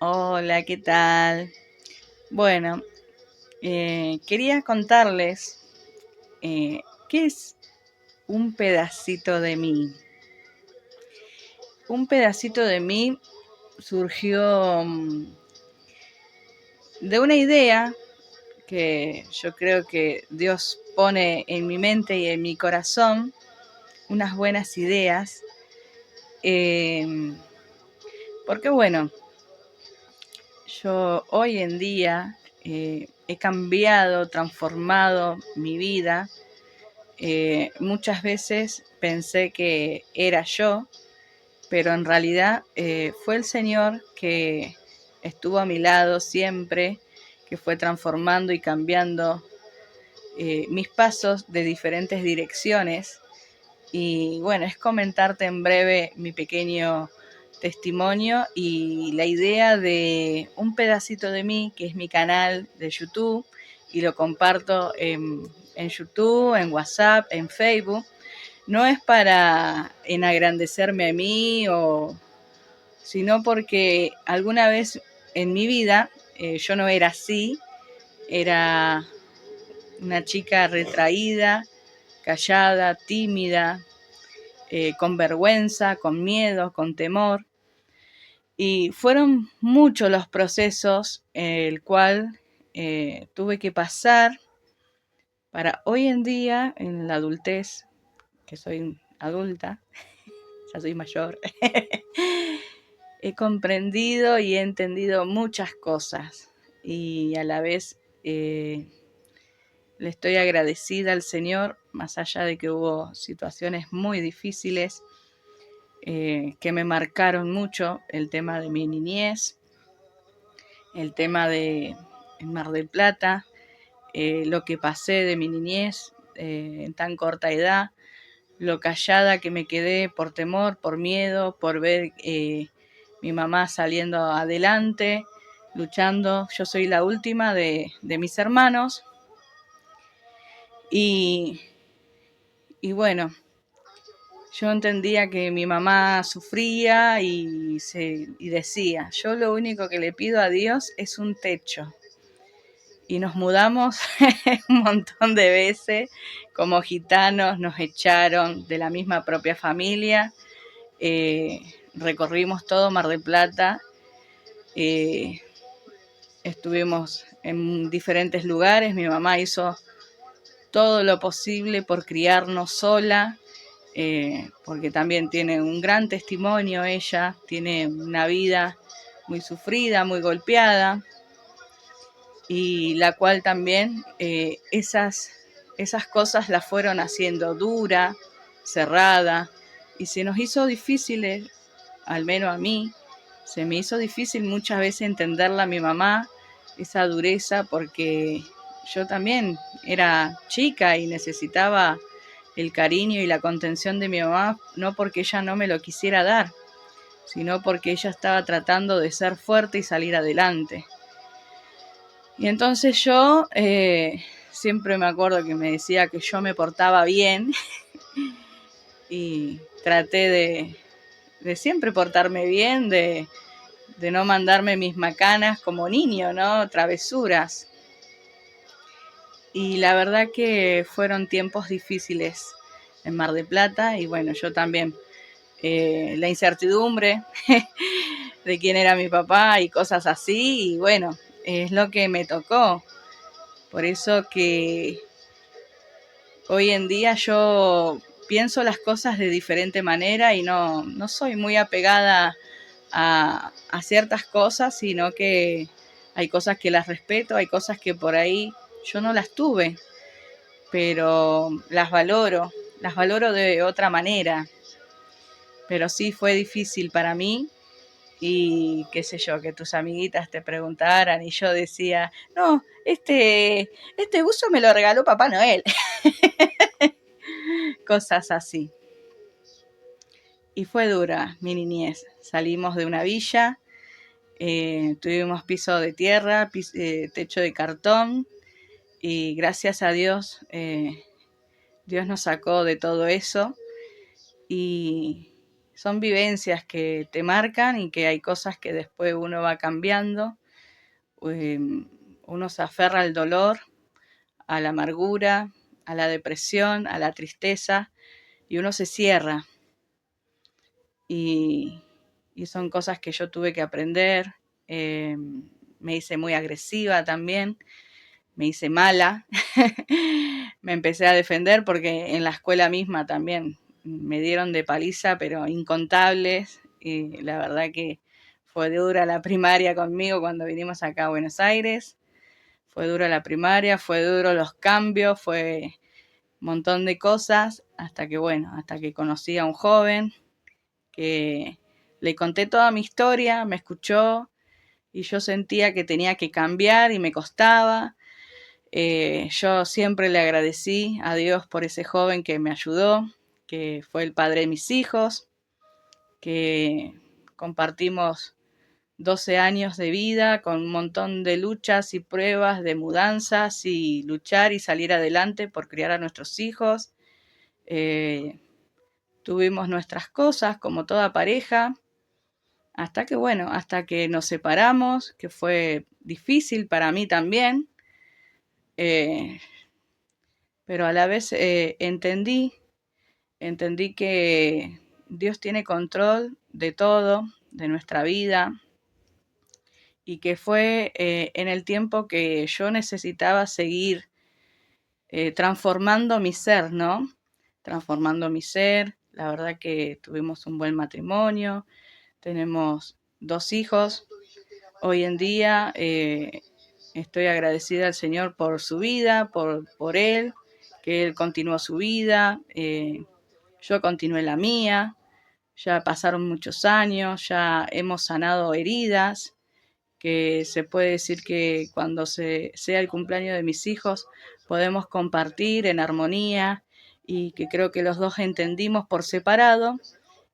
Hola, ¿qué tal? Bueno, quería contarles qué es un pedacito de mí. Un pedacito de mí surgió de una idea que yo creo que Dios pone en mi mente y en mi corazón, unas buenas ideas, eh, porque bueno, yo hoy en día he cambiado, transformado mi vida. Muchas veces pensé que era yo, pero en realidad fue el Señor que estuvo a mi lado siempre, que fue transformando y cambiando mis pasos de diferentes direcciones. Y bueno, es comentarte en breve mi pequeño testimonio y la idea de un pedacito de mí, que es mi canal de YouTube, y lo comparto en YouTube, en WhatsApp, en Facebook. No es para enagrandecerme a mí, sino porque alguna vez en mi vida yo no era así, era una chica retraída, callada, tímida, con vergüenza, con miedo, con temor. Y fueron muchos los procesos el cual tuve que pasar para hoy en día, en la adultez, que soy adulta, ya soy mayor, he comprendido y he entendido muchas cosas y a la vez le estoy agradecida al Señor, más allá de que hubo situaciones muy difíciles que me marcaron mucho, el tema de mi niñez, el tema de en Mar del Plata, lo que pasé de mi niñez en tan corta edad, lo callada que me quedé por temor, por miedo, por ver mi mamá saliendo adelante, luchando. Yo soy la última de mis hermanos y, y bueno, yo entendía que mi mamá sufría y decía, yo lo único que le pido a Dios es un techo. Y nos mudamos un montón de veces, como gitanos nos echaron de la misma propia familia, recorrimos todo Mar del Plata, eh, estuvimos en diferentes lugares, mi mamá hizo todo lo posible por criarnos sola, porque también tiene un gran testimonio ella, tiene una vida muy sufrida, muy golpeada, y la cual también esas cosas la fueron haciendo dura, cerrada, y se nos hizo difícil, al menos a mí, se me hizo difícil muchas veces entenderla a mi mamá, esa dureza, porque yo también era chica y necesitaba el cariño y la contención de mi mamá, no porque ella no me lo quisiera dar, sino porque ella estaba tratando de ser fuerte y salir adelante. Y entonces yo siempre me acuerdo que me decía que yo me portaba bien y traté de siempre portarme bien, de no mandarme mis macanas como niño, ¿no? Travesuras. Y la verdad que fueron tiempos difíciles en Mar del Plata y bueno, yo también la incertidumbre de quién era mi papá y cosas así y bueno, es lo que me tocó. Por eso que hoy en día yo pienso las cosas de diferente manera y no soy muy apegada a ciertas cosas, sino que hay cosas que las respeto, hay cosas que por ahí yo no las tuve, pero las valoro de otra manera. Pero sí fue difícil para mí y qué sé yo, que tus amiguitas te preguntaran y yo decía, no, este buzo me lo regaló Papá Noel. Cosas así. Y fue dura mi niñez. Salimos de una villa, tuvimos piso de tierra, techo de cartón y gracias a Dios, Dios nos sacó de todo eso y son vivencias que te marcan y que hay cosas que después uno va cambiando. Uno se aferra al dolor, a la amargura, a la depresión, a la tristeza, y uno se cierra. Y son cosas que yo tuve que aprender. Me hice muy agresiva también, me hice mala. Me empecé a defender porque en la escuela misma también me dieron de paliza, pero incontables. Y la verdad que fue dura la primaria conmigo cuando vinimos acá a Buenos Aires. Fue dura la primaria, fue duro los cambios, fue un montón de cosas, hasta que conocí a un joven que le conté toda mi historia, me escuchó y yo sentía que tenía que cambiar y me costaba. Yo siempre le agradecí a Dios por ese joven que me ayudó, que fue el padre de mis hijos, que compartimos 12 años de vida con un montón de luchas y pruebas, de mudanzas y luchar y salir adelante por criar a nuestros hijos. Tuvimos nuestras cosas como toda pareja, hasta que nos separamos, que fue difícil para mí también, pero a la vez entendí que Dios tiene control de todo, de nuestra vida, y que fue en el tiempo que yo necesitaba seguir transformando mi ser, ¿no? Transformando mi ser. La verdad que tuvimos un buen matrimonio, tenemos 2 hijos. Hoy en día estoy agradecida al Señor por su vida, por Él, que Él continuó su vida, yo continué la mía, ya pasaron muchos años, ya hemos sanado heridas, que se puede decir que cuando sea el cumpleaños de mis hijos podemos compartir en armonía y que creo que los dos entendimos por separado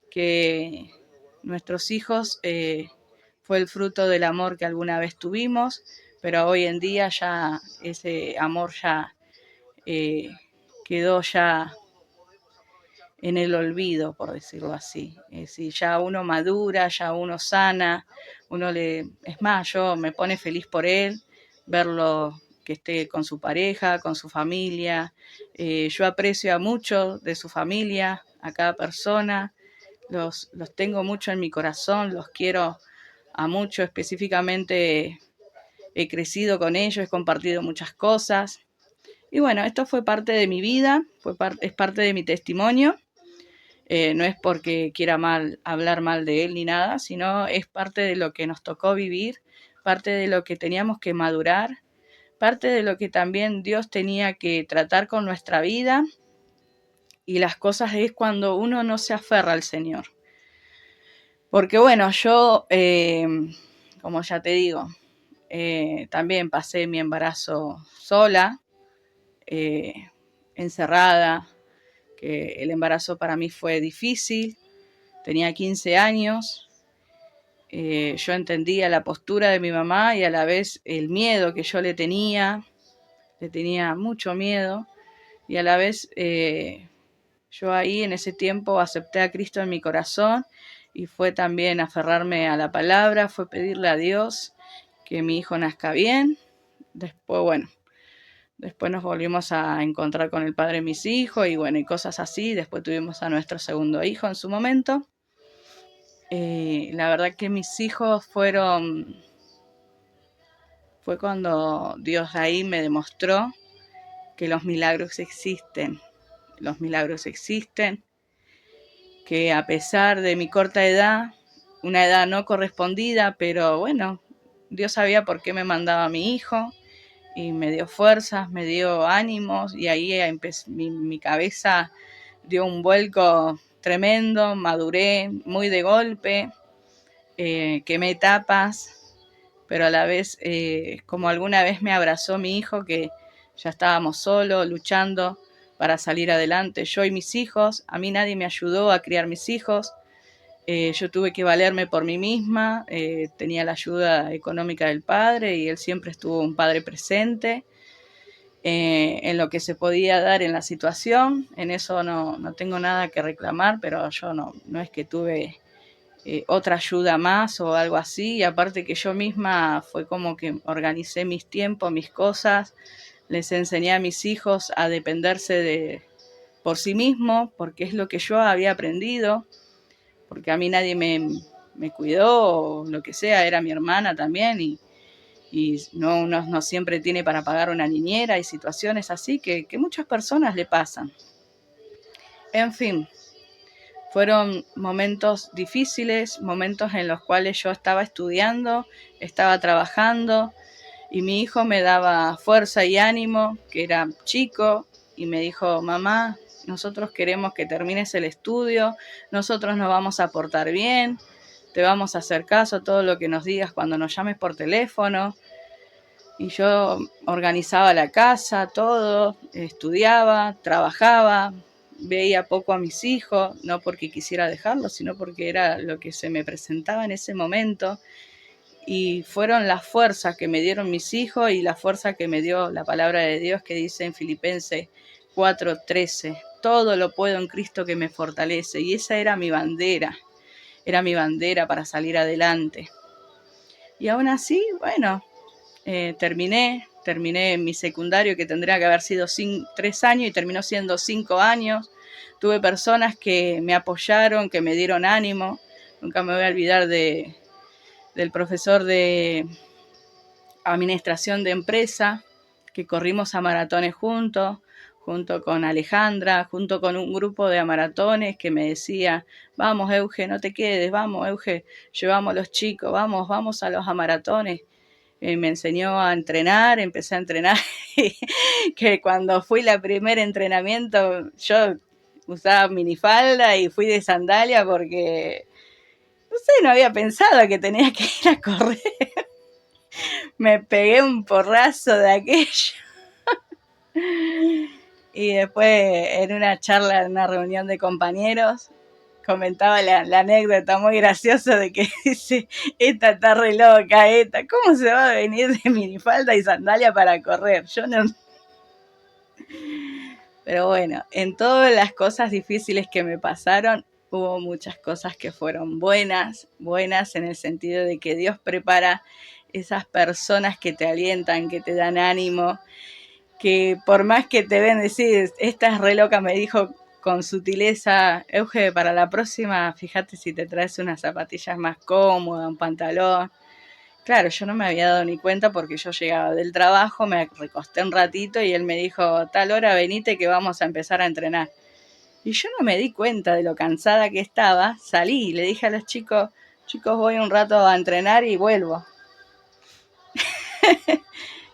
que nuestros hijos fue el fruto del amor que alguna vez tuvimos, pero hoy en día ya ese amor ya quedó ya en el olvido, por decirlo así. Es decir, ya uno madura, ya uno sana, es más, yo me pone feliz por él, verlo que esté con su pareja, con su familia. Yo aprecio a mucho de su familia, a cada persona, los tengo mucho en mi corazón, los quiero a mucho, específicamente he crecido con ellos, he compartido muchas cosas. Y bueno, esto fue parte de mi vida, es parte de mi testimonio. No es porque quiera hablar mal de él ni nada, sino es parte de lo que nos tocó vivir, parte de lo que teníamos que madurar, parte de lo que también Dios tenía que tratar con nuestra vida. Y las cosas es cuando uno no se aferra al Señor. Porque bueno, yo, como ya te digo, también pasé mi embarazo sola, encerrada, que el embarazo para mí fue difícil, tenía 15 años, yo entendía la postura de mi mamá y a la vez el miedo que yo le tenía mucho miedo, y a la vez yo ahí en ese tiempo acepté a Cristo en mi corazón y fue también aferrarme a la palabra, fue pedirle a Dios que mi hijo nazca bien. Después nos volvimos a encontrar con el padre de mis hijos y cosas así. Después tuvimos a nuestro segundo hijo en su momento. La verdad que mis hijos fue cuando Dios ahí me demostró que los milagros existen. Los milagros existen, que a pesar de mi corta edad, una edad no correspondida, pero bueno, Dios sabía por qué me mandaba a mi hijo y me dio fuerzas, me dio ánimos y ahí mi cabeza dio un vuelco tremendo, maduré muy de golpe, quemé etapas, pero a la vez, como alguna vez me abrazó mi hijo, que ya estábamos solos, luchando para salir adelante, yo y mis hijos, a mí nadie me ayudó a criar mis hijos, yo tuve que valerme por mí misma, tenía la ayuda económica del padre y él siempre estuvo un padre presente. en lo que se podía dar en la situación. En eso no tengo nada que reclamar, pero yo no es que tuve otra ayuda más o algo así. Y aparte que yo misma fue como que organicé mis tiempos, mis cosas, les enseñé a mis hijos a dependerse por sí mismos, porque es lo que yo había aprendido, porque a mí nadie me cuidó o lo que sea, era mi hermana también y no, uno no siempre tiene para pagar una niñera y situaciones así que muchas personas le pasan. En fin, fueron momentos difíciles, momentos en los cuales yo estaba estudiando, estaba trabajando y mi hijo me daba fuerza y ánimo, que era chico, y me dijo, mamá, nosotros queremos que termines el estudio, nosotros nos vamos a portar bien, te vamos a hacer caso a todo lo que nos digas cuando nos llames por teléfono. Y yo organizaba la casa, todo, estudiaba, trabajaba, veía poco a mis hijos, no porque quisiera dejarlos, sino porque era lo que se me presentaba en ese momento. Y fueron las fuerzas que me dieron mis hijos y la fuerza que me dio la palabra de Dios que dice en Filipenses 4:13, todo lo puedo en Cristo que me fortalece. Y esa era mi bandera para salir adelante. Y aún así, bueno, terminé mi secundario que tendría que haber sido 3 años y terminó siendo 5 años. Tuve personas que me apoyaron, que me dieron ánimo. Nunca me voy a olvidar del profesor de administración de empresa, que corrimos a maratones juntos, junto con Alejandra, junto con un grupo de maratones que me decía, vamos Euge, no te quedes, vamos Euge, llevamos a los chicos, vamos a los maratones. Me enseñó a entrenar, empecé a entrenar, que cuando fui la primer entrenamiento yo usaba minifalda y fui de sandalia porque, no sé, no había pensado que tenía que ir a correr. Me pegué un porrazo de aquello. Y después en una charla, en una reunión de compañeros, comentaba la anécdota muy graciosa de que dice, esta está re loca, ¿cómo se va a venir de minifalda y sandalia para correr? Yo no. Pero bueno, en todas las cosas difíciles que me pasaron, hubo muchas cosas que fueron buenas en el sentido de que Dios prepara esas personas que te alientan, que te dan ánimo, que por más que te ven decir, esta es re loca, me dijo con sutileza, Euge, para la próxima, fíjate si te traes unas zapatillas más cómodas, un pantalón. Claro, yo no me había dado ni cuenta porque yo llegaba del trabajo, me recosté un ratito y él me dijo, tal hora venite que vamos a empezar a entrenar. Y yo no me di cuenta de lo cansada que estaba, salí y le dije a los chicos, voy un rato a entrenar y vuelvo.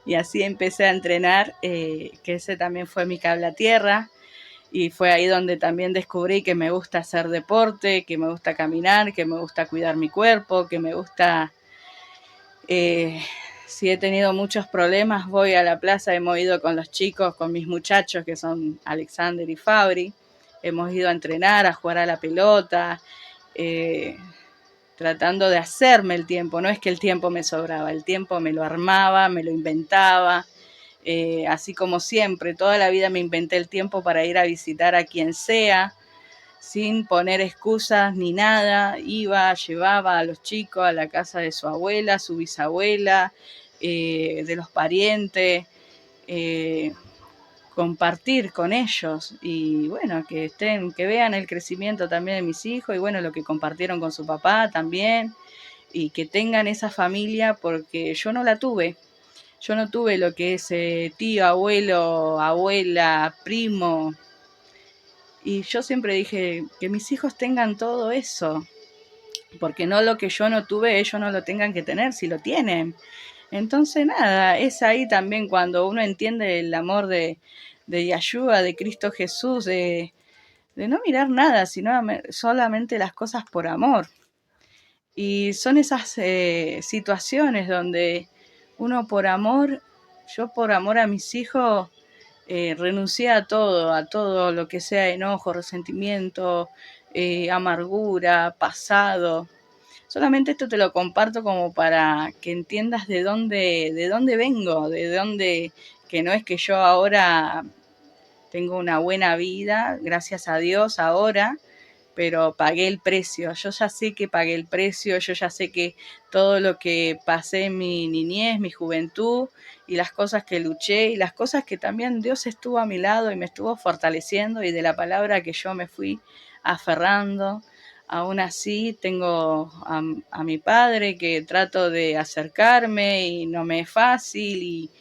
Y así empecé a entrenar, que ese también fue mi cable a tierra. Y fue ahí donde también descubrí que me gusta hacer deporte, que me gusta caminar, que me gusta cuidar mi cuerpo, que me gusta... si he tenido muchos problemas, voy a la plaza, hemos ido con los chicos, con mis muchachos que son Alexander y Fabri. Hemos ido a entrenar, a jugar a la pelota, tratando de hacerme el tiempo. No es que el tiempo me sobraba, el tiempo me lo armaba, me lo inventaba. Así como siempre, toda la vida me inventé el tiempo para ir a visitar a quien sea, sin poner excusas ni nada. Iba, llevaba a los chicos a la casa de su abuela, su bisabuela, de los parientes, compartir con ellos y bueno, que vean el crecimiento también de mis hijos y bueno, lo que compartieron con su papá también y que tengan esa familia porque yo no la tuve. Yo no tuve lo que es tío, abuelo, abuela, primo. Y yo siempre dije que mis hijos tengan todo eso. Porque no lo que yo no tuve, ellos no lo tengan que tener, si lo tienen. Entonces, nada, es ahí también cuando uno entiende el amor de Yahshua, de Cristo Jesús, de no mirar nada, sino solamente las cosas por amor. Y son esas situaciones donde uno por amor, yo por amor a mis hijos, renuncié a todo lo que sea enojo, resentimiento, amargura, pasado. Solamente esto te lo comparto como para que entiendas de dónde vengo, que no es que yo ahora tengo una buena vida, gracias a Dios ahora, pero pagué el precio. Yo ya sé que pagué el precio, yo ya sé que todo lo que pasé en mi niñez, mi juventud, y las cosas que luché, y las cosas que también Dios estuvo a mi lado y me estuvo fortaleciendo, y de la palabra que yo me fui aferrando. Aún así tengo a mi padre que trato de acercarme y no me es fácil,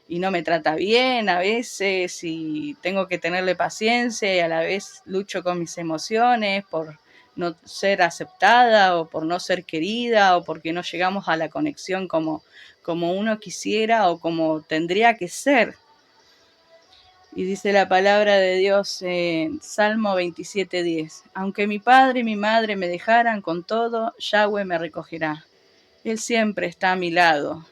y no me trata bien a veces, y tengo que tenerle paciencia, y a la vez lucho con mis emociones por no ser aceptada o por no ser querida o porque no llegamos a la conexión como uno quisiera o como tendría que ser. Y dice la palabra de Dios en Salmo 27:10: aunque mi padre y mi madre me dejaran, con todo, Yahweh me recogerá. Él siempre está a mi lado.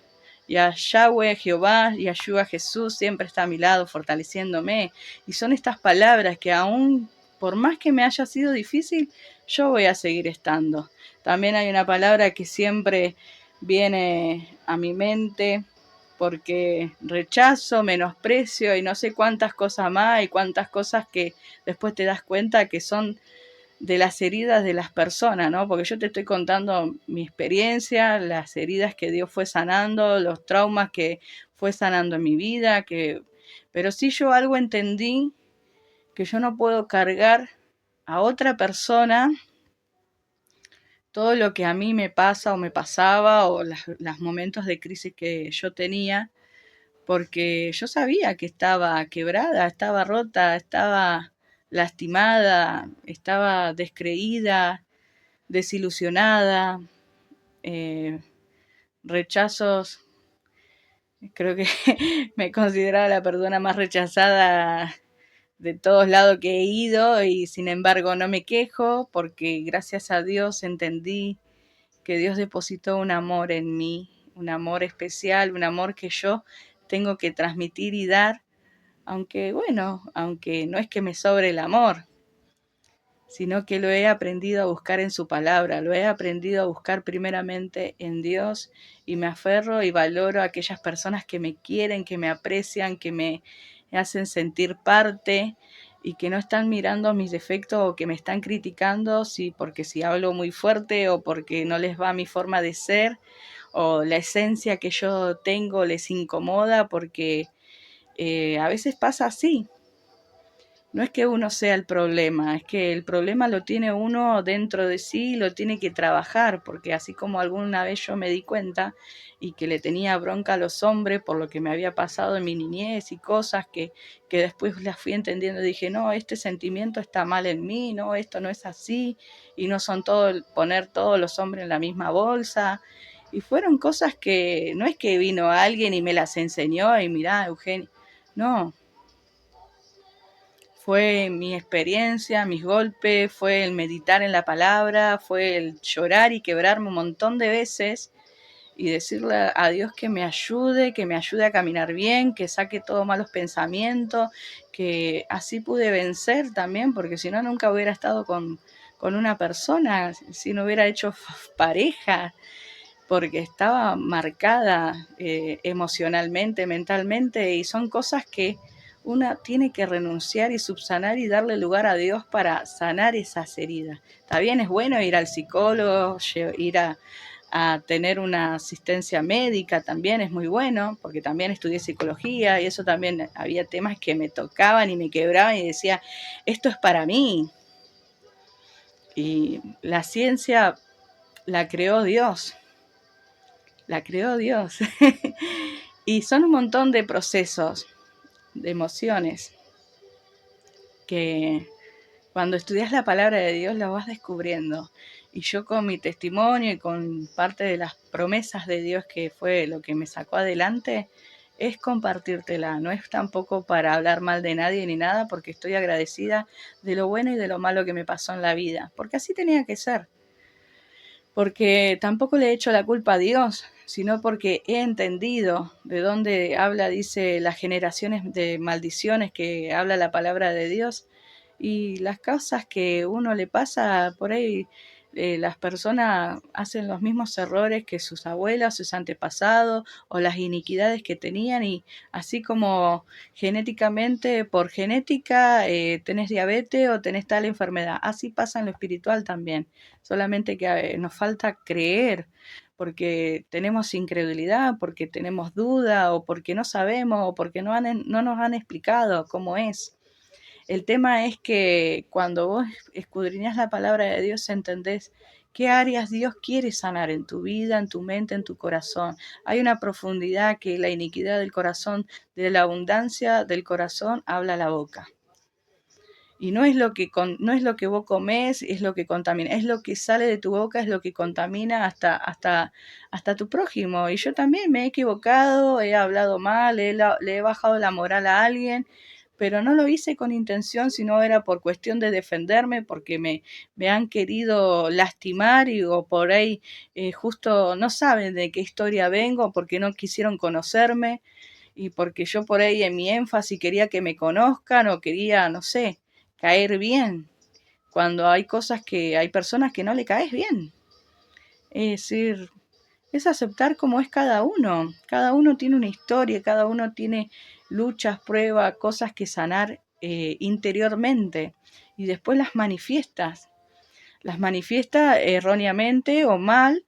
Y a Yahweh, Jehová, y a Yahshua Jesús siempre está a mi lado, fortaleciéndome. Y son estas palabras que aún, por más que me haya sido difícil, yo voy a seguir estando. También hay una palabra que siempre viene a mi mente, porque rechazo, menosprecio y no sé cuántas cosas más, y cuántas cosas que después te das cuenta que son de las heridas de las personas, ¿no? Porque yo te estoy contando mi experiencia, las heridas que Dios fue sanando, los traumas que fue sanando en mi vida, pero sí yo algo entendí, que yo no puedo cargar a otra persona todo lo que a mí me pasa o me pasaba, o los momentos de crisis que yo tenía, porque yo sabía que estaba quebrada, estaba rota, estaba lastimada, estaba descreída, desilusionada, eh, rechazos. Creo que me consideraba la persona más rechazada de todos lados que he ido, y sin embargo no me quejo porque gracias a Dios entendí que Dios depositó un amor en mí, un amor especial, un amor que yo tengo que transmitir y dar, aunque bueno, aunque no es que me sobre el amor, sino que lo he aprendido a buscar en su palabra, lo he aprendido a buscar primeramente en Dios, y me aferro y valoro a aquellas personas que me quieren, que me aprecian, que me hacen sentir parte, y que no están mirando mis defectos o que me están criticando porque si hablo muy fuerte o porque no les va mi forma de ser o la esencia que yo tengo les incomoda, porque a veces pasa así. No es que uno sea el problema, es que el problema lo tiene uno dentro de sí y lo tiene que trabajar, porque así como alguna vez yo me di cuenta y que le tenía bronca a los hombres por lo que me había pasado en mi niñez y cosas que después las fui entendiendo, dije, no, este sentimiento está mal en mí, no, esto no es así, y no son poner todos los hombres en la misma bolsa. Y fueron cosas que no es que vino alguien y me las enseñó y mirá, Eugenio, no. Fue mi experiencia, mis golpes, fue el meditar en la palabra, fue el llorar y quebrarme un montón de veces y decirle a Dios que me ayude a caminar bien, que saque todos malos pensamientos, que así pude vencer también, porque si no nunca hubiera estado con una persona, si no hubiera hecho pareja, porque estaba marcada emocionalmente, mentalmente, y son cosas que una tiene que renunciar y subsanar y darle lugar a Dios para sanar esas heridas. También es bueno ir al psicólogo, ir a tener una asistencia médica, también es muy bueno, porque también estudié psicología y eso también había temas que me tocaban y me quebraban y decía, esto es para mí. Y la ciencia la creó Dios. La creó Dios. Y son un montón de procesos, de emociones, que cuando estudias la palabra de Dios la vas descubriendo. Y yo con mi testimonio y con parte de las promesas de Dios, que fue lo que me sacó adelante, es compartírtela. No es tampoco para hablar mal de nadie ni nada, porque estoy agradecida de lo bueno y de lo malo que me pasó en la vida, porque así tenía que ser. Porque tampoco le he hecho la culpa a Dios, sino porque he entendido de dónde habla, dice, las generaciones de maldiciones que habla la palabra de Dios, y las cosas que uno le pasa por ahí, las personas hacen los mismos errores que sus abuelas, sus antepasados o las iniquidades que tenían, y así como genéticamente, por genética, tenés diabetes o tenés tal enfermedad, así pasa en lo espiritual también, solamente que nos falta creer porque tenemos incredulidad, porque tenemos duda o porque no sabemos o porque no nos han explicado cómo es. El tema es que cuando vos escudriñás la palabra de Dios, entendés qué áreas Dios quiere sanar en tu vida, en tu mente, en tu corazón. Hay una profundidad que la iniquidad del corazón, de la abundancia del corazón, habla la boca. Y no es lo que no es lo que vos comés, es lo que contamina, es lo que sale de tu boca, es lo que contamina hasta tu prójimo. Y yo también me he equivocado, he hablado mal, le he bajado la moral a alguien, pero no lo hice con intención, sino era por cuestión de defenderme, porque me han querido lastimar o por ahí justo no saben de qué historia vengo, porque no quisieron conocerme y porque yo por ahí en mi énfasis quería que me conozcan o quería, no sé, caer bien, cuando hay cosas que hay personas que no le caes bien. Es decir, es aceptar cómo es cada uno. Cada uno tiene una historia, cada uno tiene luchas, pruebas, cosas que sanar interiormente y después las manifiestas. Las manifiesta erróneamente o mal,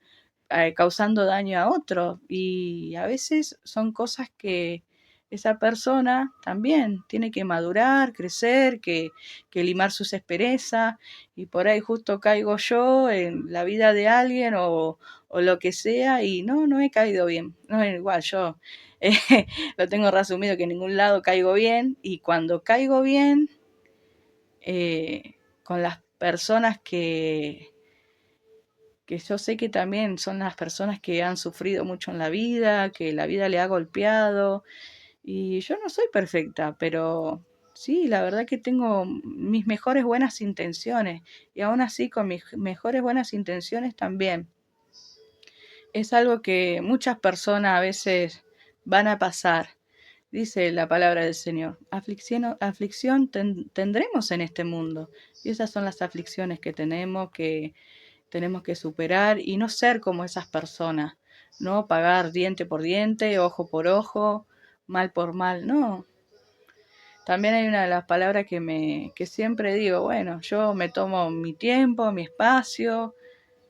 causando daño a otro. Y a veces son cosas que esa persona también tiene que madurar, crecer, que limar sus asperezas, y por ahí justo caigo yo en la vida de alguien o lo que sea, y no he caído bien. No, igual yo eh, lo tengo resumido que en ningún lado caigo bien, y cuando caigo bien con las personas que yo sé que también son las personas que han sufrido mucho en la vida, que la vida le ha golpeado, y yo no soy perfecta, pero sí, la verdad que tengo mis mejores buenas intenciones, y aún así con mis mejores buenas intenciones también. Es algo que muchas personas a veces van a pasar. Dice la palabra del Señor, aflicción tendremos en este mundo. Y esas son las aflicciones que tenemos que superar y no ser como esas personas, no pagar diente por diente, ojo por ojo, mal por mal, no. También hay una de las palabras que siempre digo, bueno, yo me tomo mi tiempo, mi espacio,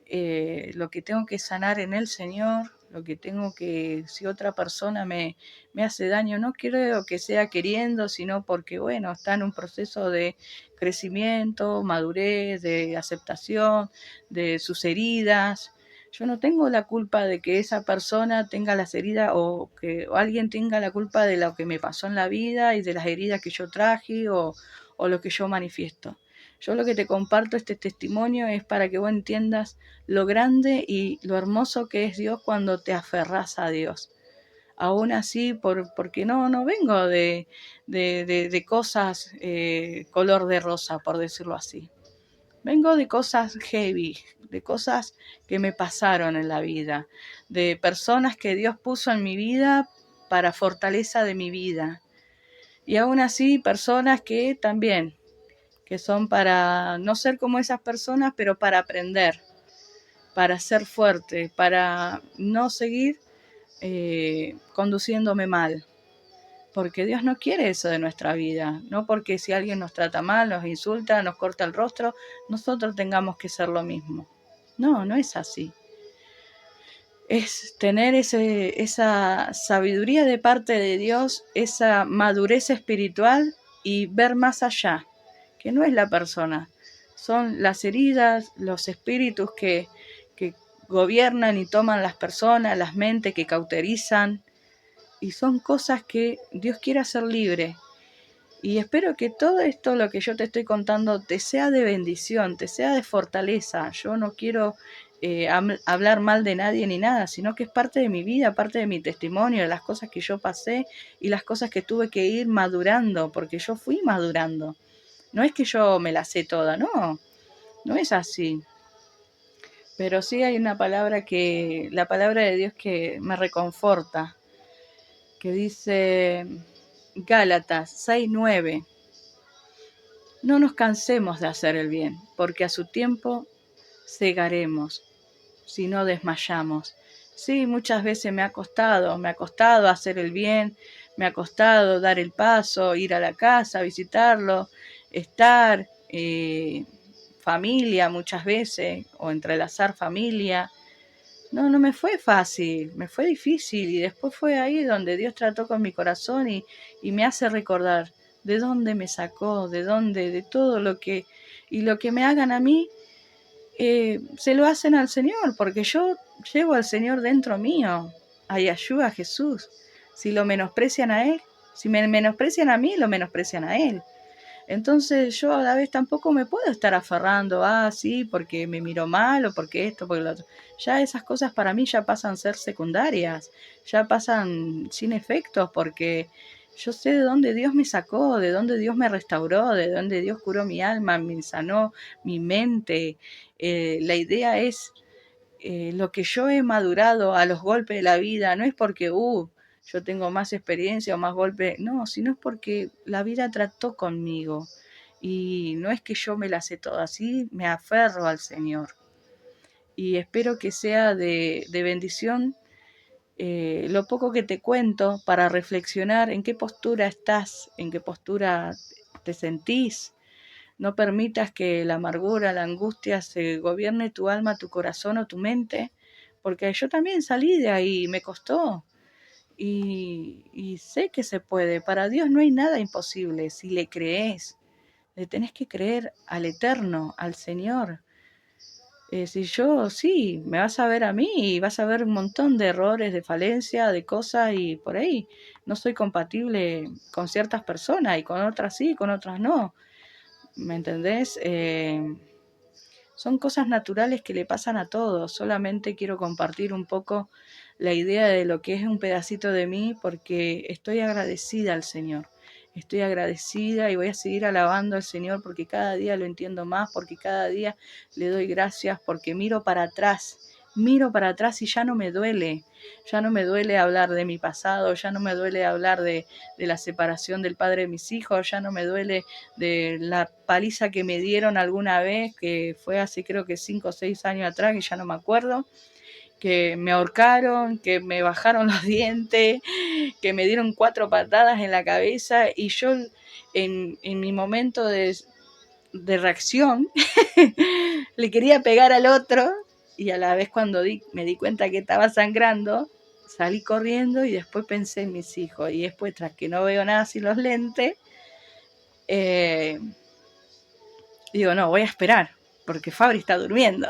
lo que tengo que sanar en el Señor, lo que tengo que, si otra persona me hace daño, no creo que sea queriendo, sino porque, bueno, está en un proceso de crecimiento, madurez, de aceptación de sus heridas. Yo no tengo la culpa de que esa persona tenga las heridas o que alguien tenga la culpa de lo que me pasó en la vida y de las heridas que yo traje o lo que yo manifiesto. Yo lo que te comparto este testimonio es para que vos entiendas lo grande y lo hermoso que es Dios cuando te aferras a Dios. Aún así, porque no vengo de cosas color de rosa, por decirlo así. Vengo de cosas heavy, de cosas que me pasaron en la vida, de personas que Dios puso en mi vida para fortaleza de mi vida. Y aún así, personas que también, que son para no ser como esas personas, pero para aprender, para ser fuerte, para no seguir conduciéndome mal. Porque Dios no quiere eso de nuestra vida. No porque si alguien nos trata mal, nos insulta, nos corta el rostro, nosotros tengamos que ser lo mismo. No es así. Es tener esa sabiduría de parte de Dios, esa madurez espiritual y ver más allá, que no es la persona, son las heridas, los espíritus que gobiernan y toman las personas, las mentes que cauterizan, y son cosas que Dios quiere hacer libre. Y espero que todo esto, lo que yo te estoy contando, te sea de bendición, te sea de fortaleza. Yo no quiero hablar mal de nadie ni nada, sino que es parte de mi vida, parte de mi testimonio, de las cosas que yo pasé y las cosas que tuve que ir madurando, porque yo fui madurando. No es que yo me la sé toda, no es así. Pero sí hay una palabra la palabra de Dios que me reconforta, que dice Gálatas 6:9. No nos cansemos de hacer el bien, porque a su tiempo cegaremos, si no desmayamos. Sí, muchas veces me ha costado hacer el bien, me ha costado dar el paso, ir a la casa, visitarlo, estar, familia muchas veces, o entrelazar familia. No, no me fue fácil, me fue difícil y después fue ahí donde Dios trató con mi corazón y me hace recordar de dónde me sacó, de dónde, de todo lo que, y lo que me hagan a mí, se lo hacen al Señor, porque yo llevo al Señor dentro mío, a Yahshua, a Jesús. Si lo menosprecian a Él, si me menosprecian a mí, lo menosprecian a Él. Entonces yo a la vez tampoco me puedo estar aferrando, sí, porque me miro mal o porque esto, porque lo otro. Ya esas cosas para mí ya pasan a ser secundarias, ya pasan sin efectos, porque yo sé de dónde Dios me sacó, de dónde Dios me restauró, de dónde Dios curó mi alma, me sanó mi mente. La idea es, lo que yo he madurado a los golpes de la vida, no es porque, yo tengo más experiencia o más golpes, no, sino es porque la vida trató conmigo. Y no es que yo me la sé toda, así me aferro al Señor. Y espero que sea de bendición, lo poco que te cuento, para reflexionar en qué postura estás, en qué postura te sentís. No permitas que la amargura, la angustia se gobierne tu alma, tu corazón o tu mente, porque yo también salí de ahí, me costó. Y sé que se puede. Para Dios no hay nada imposible si le crees. Le tenés que creer al Eterno, al Señor. Si yo, sí, me vas a ver a mí y vas a ver un montón de errores, de falencia, de cosas y por ahí no soy compatible con ciertas personas y con otras sí, con otras no. ¿Me entendés? Son cosas naturales que le pasan a todos. Solamente quiero compartir un poco la idea de lo que es un pedacito de mí porque estoy agradecida al Señor. Estoy agradecida y voy a seguir alabando al Señor porque cada día lo entiendo más, porque cada día le doy gracias, porque miro para atrás y ya no me duele hablar de mi pasado, ya no me duele hablar de la separación del padre de mis hijos, ya no me duele de la paliza que me dieron alguna vez, que fue hace creo que 5 o 6 años atrás, que ya no me acuerdo, que me ahorcaron, que me bajaron los dientes, que me dieron 4 patadas en la cabeza y yo en mi momento de reacción le quería pegar al otro y a la vez cuando me di cuenta que estaba sangrando, salí corriendo y después pensé en mis hijos y después tras que no veo nada sin los lentes, eh, digo, no, voy a esperar, porque Fabri está durmiendo.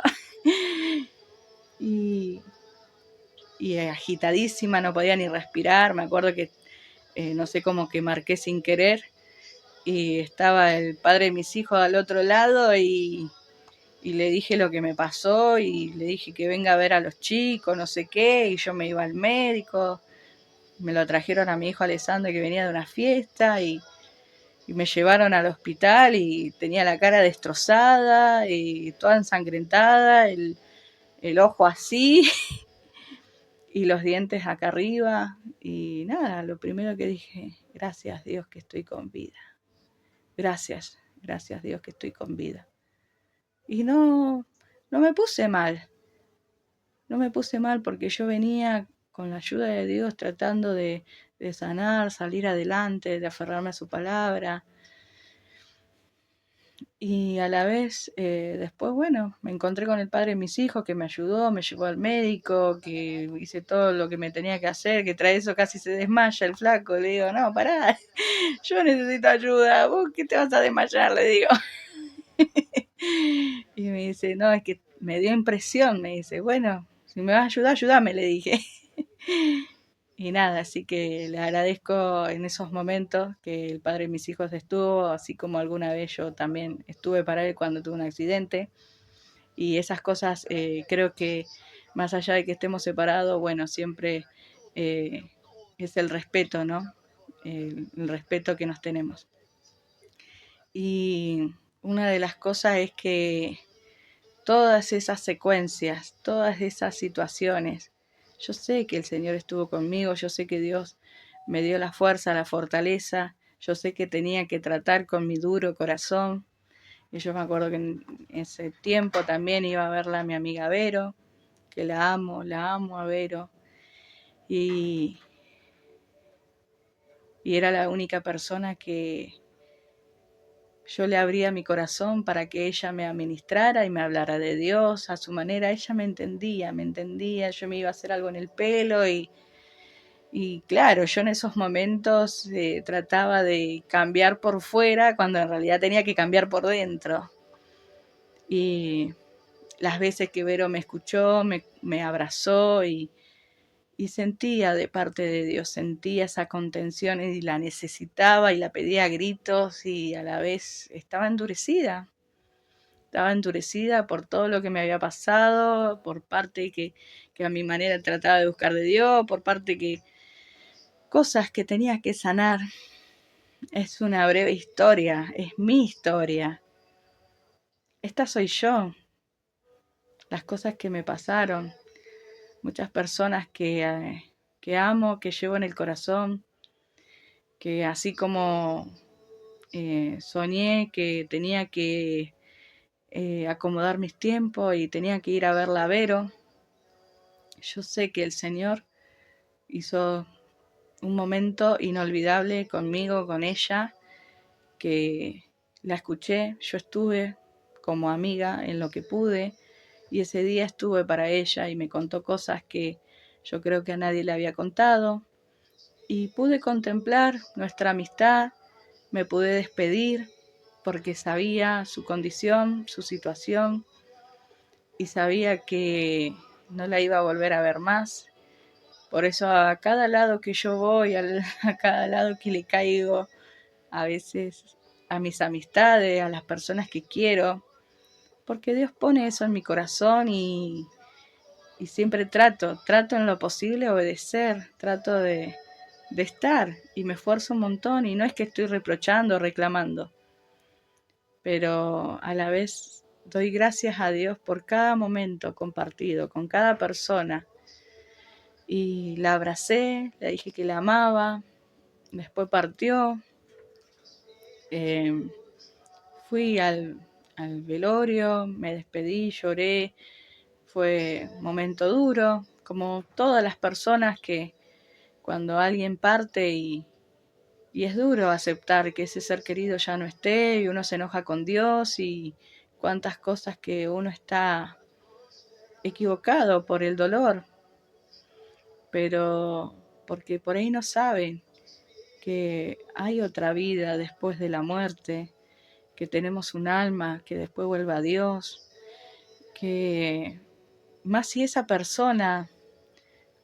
y, y agitadísima, no podía ni respirar. Me acuerdo que, no sé cómo que marqué sin querer. Y estaba el padre de mis hijos al otro lado y le dije lo que me pasó y le dije que venga a ver a los chicos, no sé qué, y yo me iba al médico. Me lo trajeron a mi hijo Alessandro que venía de una fiesta y me llevaron al hospital y tenía la cara destrozada y toda ensangrentada, el ojo así y los dientes acá arriba. Y nada, lo primero que dije, gracias Dios que estoy con vida. Gracias, gracias Dios que estoy con vida. Y no me puse mal, no me puse mal porque yo venía con la ayuda de Dios tratando de sanar, salir adelante, de aferrarme a su palabra. Y a la vez, después, bueno, me encontré con el padre de mis hijos que me ayudó, me llevó al médico, que hice todo lo que me tenía que hacer, que trae eso casi se desmaya el flaco. Le digo, no, pará, yo necesito ayuda, ¿vos qué te vas a desmayar? Le digo. Y me dice, no, es que me dio impresión, me dice, bueno, si me vas a ayudar, ayúdame, le dije. Y nada, así que le agradezco en esos momentos que el padre de mis hijos estuvo, así como alguna vez yo también estuve para él cuando tuvo un accidente. Y esas cosas, creo que más allá de que estemos separados, bueno, siempre, eh, es el respeto, ¿no? El respeto que nos tenemos. Y una de las cosas es que todas esas secuencias, todas esas situaciones, yo sé que el Señor estuvo conmigo, yo sé que Dios me dio la fuerza, la fortaleza, yo sé que tenía que tratar con mi duro corazón, Y yo me acuerdo que en ese tiempo también iba a verla a mi amiga Vero, que la amo a Vero. Y, y era la única persona que yo le abría mi corazón para que ella me administrara y me hablara de Dios a su manera. Ella me entendía, yo me iba a hacer algo en el pelo y claro, yo en esos momentos trataba de cambiar por fuera cuando en realidad tenía que cambiar por dentro. Y las veces que Vero me escuchó, me abrazó y sentía de parte de Dios, sentía esa contención y la necesitaba y la pedía a gritos y a la vez estaba endurecida por todo lo que me había pasado, por parte que a mi manera trataba de buscar de Dios, por parte que cosas que tenía que sanar. Es una breve historia, es mi historia. Esta soy yo, las cosas que me pasaron, muchas personas que amo, que llevo en el corazón, que así como soñé que tenía que acomodar mis tiempos y tenía que ir a verla a Vero, yo sé que el Señor hizo un momento inolvidable conmigo, con ella, que la escuché, yo estuve como amiga en lo que pude y ese día estuve para ella y me contó cosas que yo creo que a nadie le había contado y pude contemplar nuestra amistad, me pude despedir porque sabía su condición, su situación y sabía que no la iba a volver a ver más. Por eso a cada lado que yo voy, a cada lado que le caigo, a veces a mis amistades, a las personas que quiero, porque Dios pone eso en mi corazón y siempre trato en lo posible obedecer, trato de estar y me esfuerzo un montón y no es que estoy reprochando o reclamando, pero a la vez doy gracias a Dios por cada momento compartido con cada persona y la abracé, le dije que la amaba, después partió, eh, fui al velorio, me despedí, lloré, fue un momento duro, como todas las personas que cuando alguien parte y es duro aceptar que ese ser querido ya no esté y uno se enoja con Dios y cuántas cosas que uno está equivocado por el dolor, pero porque por ahí no saben que hay otra vida después de la muerte, que tenemos un alma que después vuelve a Dios, que más si esa persona,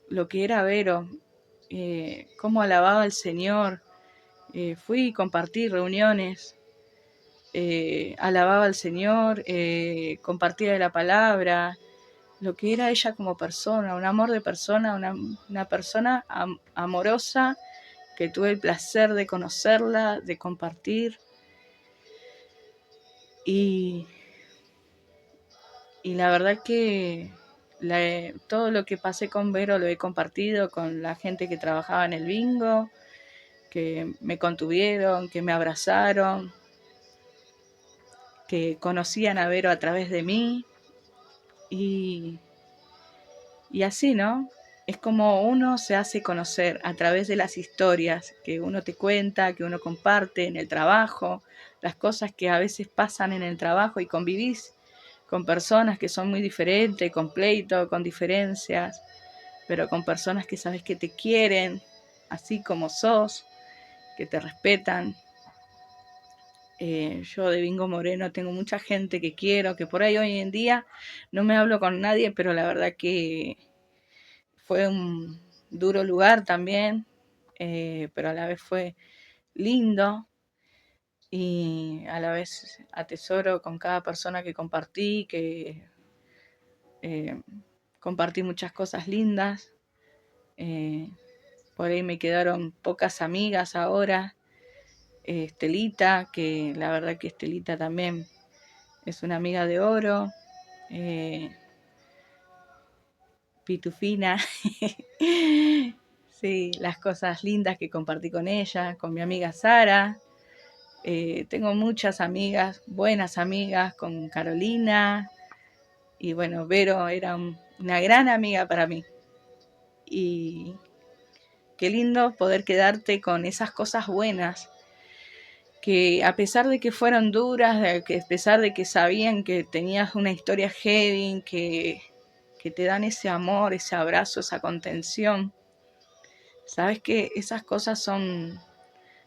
lo que era Vero, cómo alababa al Señor, fui y compartí reuniones, alababa al Señor, compartía de la palabra, lo que era ella como persona, un amor de persona, una persona amorosa que tuve el placer de conocerla, de compartir y, y la verdad que todo lo que pasé con Vero lo he compartido con la gente que trabajaba en el bingo, que me contuvieron, que me abrazaron, que conocían a Vero a través de mí y, y así, ¿no? Es como uno se hace conocer a través de las historias que uno te cuenta, que uno comparte en el trabajo, las cosas que a veces pasan en el trabajo y convivís con personas que son muy diferentes, con pleito, con diferencias, pero con personas que sabes que te quieren, así como sos, que te respetan. Yo de Bingo Moreno tengo mucha gente que quiero, que por ahí hoy en día no me hablo con nadie, pero la verdad que fue un duro lugar también, pero a la vez fue lindo y a la vez atesoro con cada persona que compartí, que eh, compartí muchas cosas lindas. Eh, por ahí me quedaron pocas amigas ahora. Estelita, que la verdad que Estelita también es una amiga de oro. Eh, Pitufina. Sí, las cosas lindas que compartí con ella, con mi amiga Sara. Tengo muchas amigas, buenas amigas, con Carolina, y bueno, Vero era una gran amiga para mí. Y qué lindo poder quedarte con esas cosas buenas, que a pesar de que fueron duras, a pesar de que sabían que tenías una historia heavy, que te dan ese amor, ese abrazo, esa contención, sabes que esas cosas son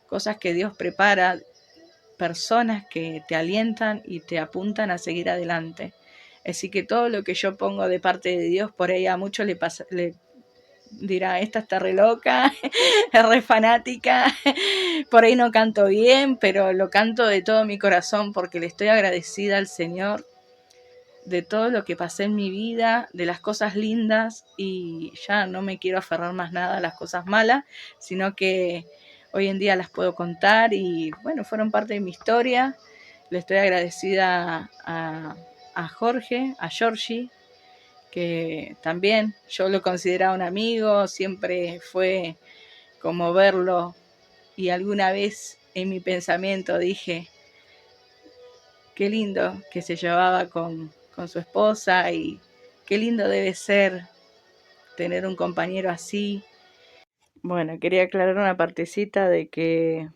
cosas que Dios prepara, personas que te alientan y te apuntan a seguir adelante. Así que todo lo que yo pongo de parte de Dios, por ahí a muchos le dirá, esta está re loca, es re fanática, por ahí no canto bien, pero lo canto de todo mi corazón porque le estoy agradecida al Señor de todo lo que pasé en mi vida, de las cosas lindas, y ya no me quiero aferrar más nada a las cosas malas, sino que hoy en día las puedo contar y bueno, fueron parte de mi historia. Le estoy agradecida a Jorge, a Georgie, que también yo lo consideraba un amigo, siempre fue como verlo, y alguna vez en mi pensamiento dije, qué lindo que se llevaba con su esposa y qué lindo debe ser tener un compañero así. Bueno, quería aclarar una partecita de que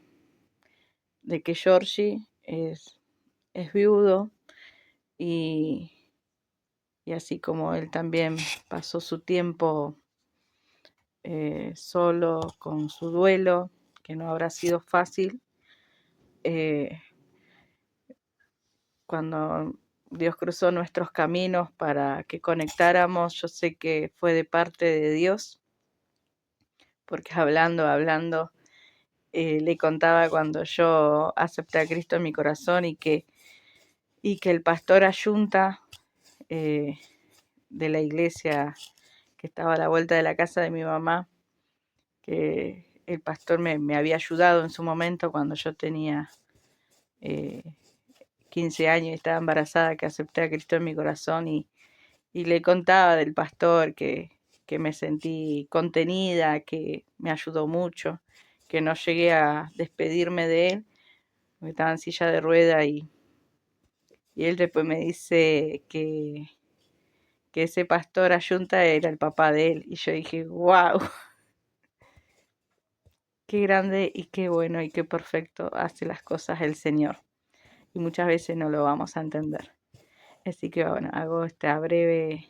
Georgie es viudo, y, y así como él también pasó su tiempo solo con su duelo, que no habrá sido fácil, eh, cuando Dios cruzó nuestros caminos para que conectáramos, yo sé que fue de parte de Dios, porque hablando, le contaba cuando yo acepté a Cristo en mi corazón y que el pastor Ayunta de la iglesia que estaba a la vuelta de la casa de mi mamá, que el pastor me había ayudado en su momento cuando yo tenía 15 años y estaba embarazada, que acepté a Cristo en mi corazón, y le contaba del pastor que me sentí contenida, que me ayudó mucho, que no llegué a despedirme de él, porque estaba en silla de rueda, y él después me dice que ese pastor Ayunta era el papá de él, y yo dije, wow, qué grande y qué bueno y qué perfecto hace las cosas el Señor, y muchas veces no lo vamos a entender. Así que bueno, hago esta breve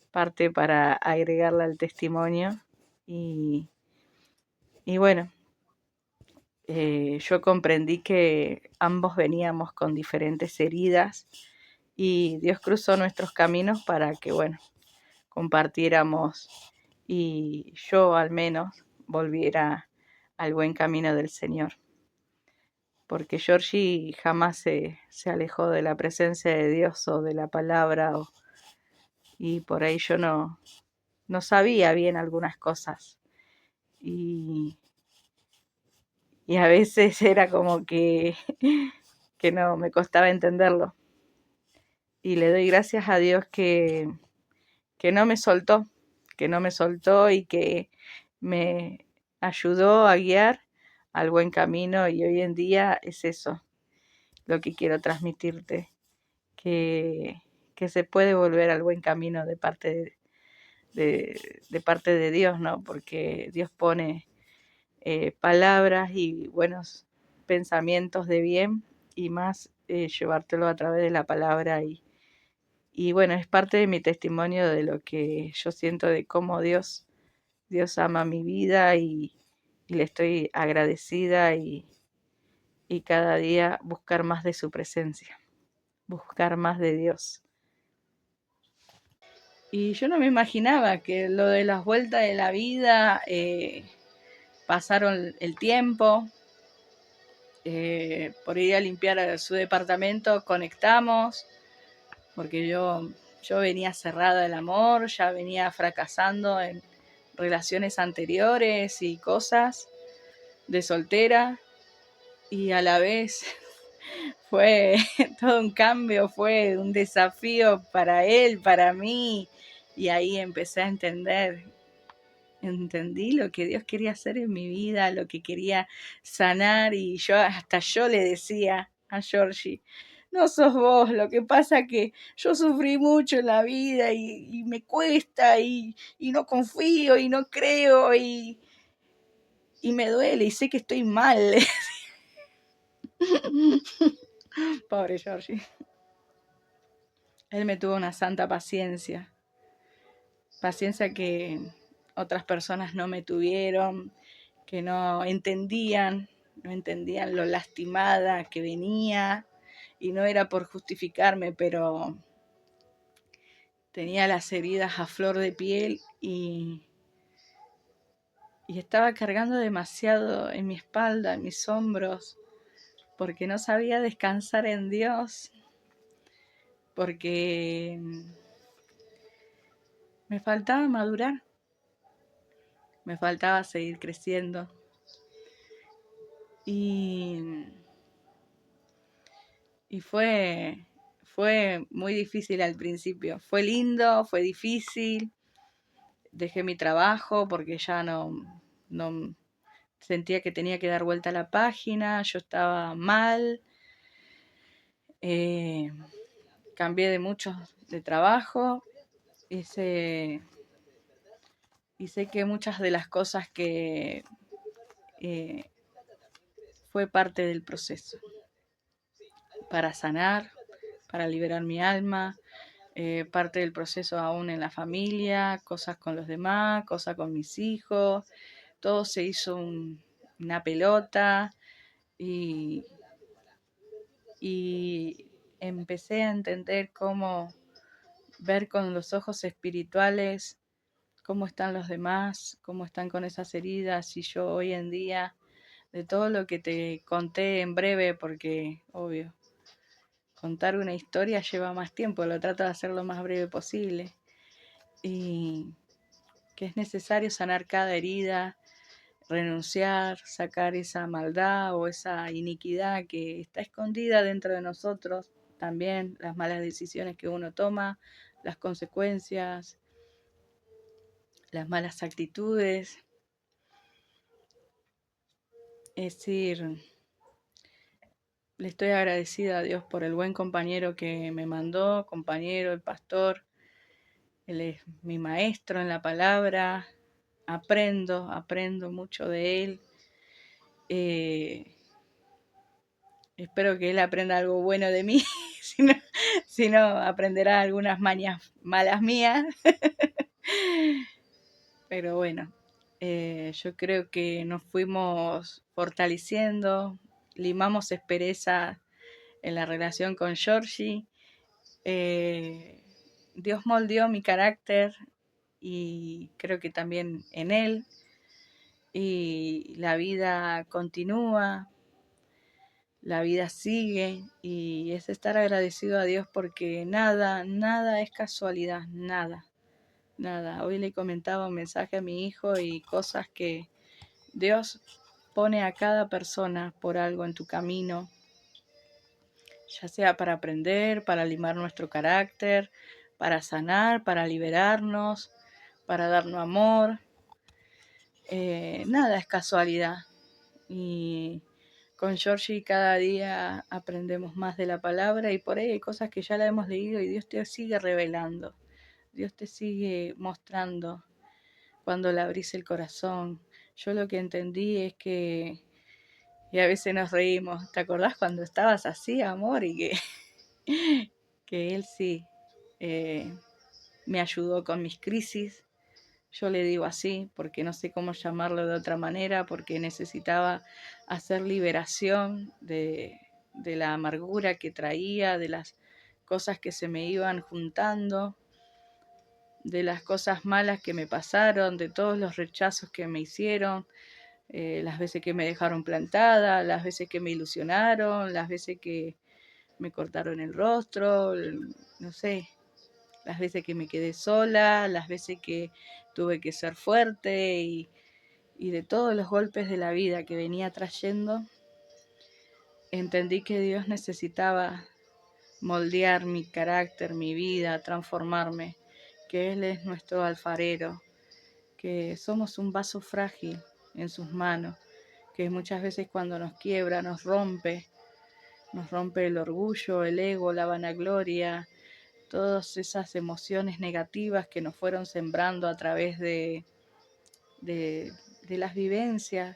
parte para agregarla al testimonio, y, y bueno, yo comprendí que ambos veníamos con diferentes heridas y Dios cruzó nuestros caminos para que, bueno, compartiéramos y yo al menos volviera al buen camino del Señor. Porque Georgie jamás se alejó de la presencia de Dios o de la palabra, y por ahí yo no sabía bien algunas cosas. Y, y a veces era como que no, me costaba entenderlo. Y le doy gracias a Dios que no me soltó, y que me ayudó a guiar al buen camino, y hoy en día es eso lo que quiero transmitirte, que se puede volver al buen camino de parte de Dios, ¿no? Porque Dios pone palabras y buenos pensamientos de bien, y más llevártelo a través de la palabra, y bueno, es parte de mi testimonio de lo que yo siento de cómo Dios ama mi vida, y le estoy agradecida, y cada día buscar más de su presencia, buscar más de Dios. Y yo no me imaginaba que lo de las vueltas de la vida, pasaron el tiempo, por ir a limpiar a su departamento conectamos, porque yo venía cerrada del amor, ya venía fracasando en relaciones anteriores y cosas de soltera, y a la vez fue todo un cambio, fue un desafío para él, para mí, y ahí empecé a entender entendí lo que Dios quería hacer en mi vida, lo que quería sanar, y hasta yo le decía a Georgie, no sos vos, lo que pasa que yo sufrí mucho en la vida y me cuesta y no confío y no creo y me duele y sé que estoy mal. Pobre Georgie. Él me tuvo una santa paciencia que otras personas no me tuvieron, que no entendían lo lastimada que venía, y no era por justificarme, pero tenía las heridas a flor de piel y estaba cargando demasiado en mi espalda, en mis hombros, porque no sabía descansar en Dios, porque me faltaba madurar, me faltaba seguir creciendo. Y fue muy difícil al principio. Fue lindo, fue difícil. Dejé mi trabajo porque ya no sentía que tenía que dar vuelta a la página. Yo estaba mal. Cambié de trabajo. Y sé que muchas de las cosas que fue parte del proceso para sanar, para liberar mi alma, parte del proceso aún en la familia, cosas con los demás, cosas con mis hijos, todo se hizo una pelota y empecé a entender cómo ver con los ojos espirituales cómo están los demás, cómo están con esas heridas, y yo hoy en día, de todo lo que te conté en breve, porque obvio, contar una historia lleva más tiempo, lo trato de hacer lo más breve posible, y que es necesario sanar cada herida, renunciar, sacar esa maldad o esa iniquidad que está escondida dentro de nosotros, también las malas decisiones que uno toma, las consecuencias, las malas actitudes. Es decir, le estoy agradecida a Dios por el buen compañero que me mandó, compañero, el pastor. Él es mi maestro en la palabra. Aprendo mucho de él. Espero que él aprenda algo bueno de mí, si no aprenderá algunas mañas malas mías. Pero bueno, yo creo que nos fuimos fortaleciendo, limamos aspereza en la relación con Georgie. Dios moldeó mi carácter y creo que también en él. Y la vida continúa, la vida sigue, y es estar agradecido a Dios porque nada es casualidad, nada. Hoy le comentaba un mensaje a mi hijo y cosas que Dios pone a cada persona por algo en tu camino, ya sea para aprender, para limar nuestro carácter, para sanar, para liberarnos, para darnos amor. Nada es casualidad. Y con Georgie cada día aprendemos más de la palabra, y por ahí hay cosas que ya la hemos leído y Dios te sigue revelando. Dios te sigue mostrando cuando le abrís el corazón. Yo lo que entendí es que, y a veces nos reímos, ¿te acordás cuando estabas así, amor? Y que Él sí me ayudó con mis crisis. Yo le digo así porque no sé cómo llamarlo de otra manera, porque necesitaba hacer liberación de la amargura que traía, de las cosas que se me iban juntando, de las cosas malas que me pasaron, de todos los rechazos que me hicieron, las veces que me dejaron plantada, las veces que me ilusionaron, las veces que me cortaron el rostro, no sé, las veces que me quedé sola, las veces que tuve que ser fuerte, y de todos los golpes de la vida que venía trayendo, entendí que Dios necesitaba moldear mi carácter, mi vida, transformarme, que Él es nuestro alfarero, que somos un vaso frágil en sus manos, que muchas veces cuando nos quiebra, nos rompe el orgullo, el ego, la vanagloria, todas esas emociones negativas que nos fueron sembrando a través de las vivencias,